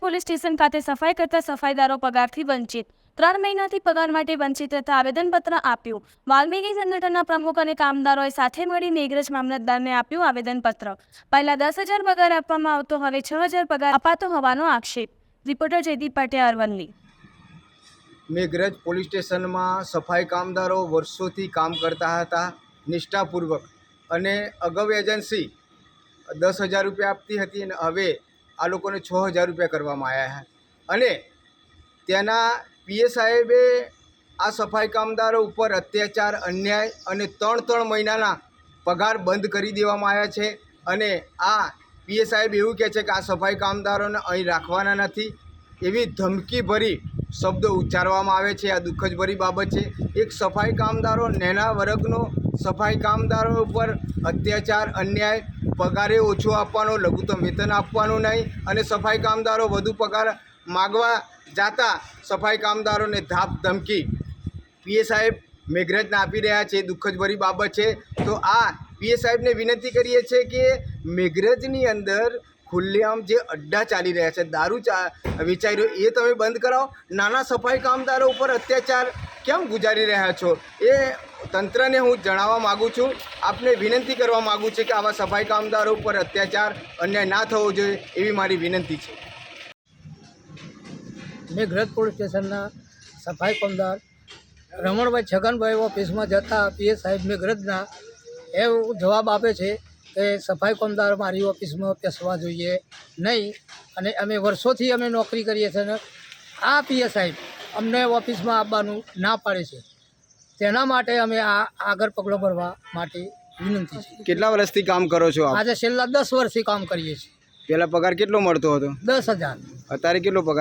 Police station ખાતે સફાઈ કરતા સફાઈદારો પગારથી વંચિત 3 મહિનાથી પગાર માટે વંચિત રહેતા આવેદનપત્ર આપ્યું। વાલ્મીકી સંગઠનના પ્રમુખ અને કામદારોએ સાથે મળી મેઘરજ મામલતદારને આપ્યું આવેદનપત્ર। પહેલા 10,000 પગાર આપવામાં આવતો, હવે 6,000 પગાર અપાતો હોવાનો આક્ષેપ। રિપોર્ટર જયદીપ પટેલ, અરવલ્લી। મેઘરજ પોલીસ સ્ટેશનમાં સફાઈ કામદારો વર્ષોથી કામ કરતા હતા નિષ્ઠાપૂર્વક, અને અગાઉ એજન્સી 10,000 રૂપિયા આપતી હતી અને હવે આ લોકોને 6,000 રૂપિયા કરવામાં આવ્યા છે। અને તેના પીએ સાહેબે આ સફાઈ કામદારો ઉપર અત્યાચાર, અન્યાય અને 3 મહિનાના પગાર બંધ કરી દેવામાં આવ્યા છે। અને આ પીએ સાહેબ એવું કહે છે કે આ સફાઈ કામદારોને અહીં રાખવાના નથી, એવી ધમકીભરી શબ્દો ઉચ્ચારવામાં આવે છે। આ દુઃખદભરી બાબત છે। એક સફાઈ કામદારો, નાના વર્ગનો સફાઈ કામદારો ઉપર અત્યાચાર, અન્યાય, પગારે ઓછો આપવાનો, લઘુત્તમ વેતન આપવાનું નહીં, અને સફાઈ કામદારો વધુ પગાર માગવા જાતા સફાઈ કામદારોને ધાક ધમકી પીએ સાહેબ મેઘરજને આપી રહ્યા છે। દુઃખદભરી બાબત છે। તો આ પીએ સાહેબને વિનંતી કરીએ છીએ કે મેઘરજની અંદર ખુલ્લેઆમ જે અડ્ડા ચાલી રહ્યા છે, દારૂ વેચાઈ રહ્યો, એ તમે બંધ કરાવો। નાના સફાઈ કામદારો ઉપર અત્યાચાર કેમ ગુજારી રહ્યા છો, એ તંત્રને હું જણાવવા માગું છું, આપને વિનંતી કરવા માગું છું કે આવા સફાઈ કામદારો ઉપર અત્યાચાર, અન્યાય ના થવો જોઈએ, એવી મારી વિનંતી છે। મેઘરજ પોલીસ સ્ટેશનના સફાઈ કામદાર રમણભાઈ છગનભાઈ ઓફિસમાં જતા પીએ સાહેબ મેઘરજના એવું જવાબ આપે છે કે સફાઈ કામદાર મારી ઓફિસમાં બેસવા જોઈએ નહીં, અને અમે વર્ષોથી અમે નોકરી કરીએ છીએ અને આ પીએ સાહેબ અમને ઓફિસમાં આવવાનું ના પાડે છે। તેના માટે અમે આ આગળ પગલો ભરવા માટે વિનંતી છે। કેટલા વર્ષથી કામ કરો છો આપ? આજે છેલ્લા 10 વર્ષથી કામ કરીએ છીએ। પહેલાં પગાર કેટલો મળતો હતો? 10,000। અત્યારે કેટલો પગાર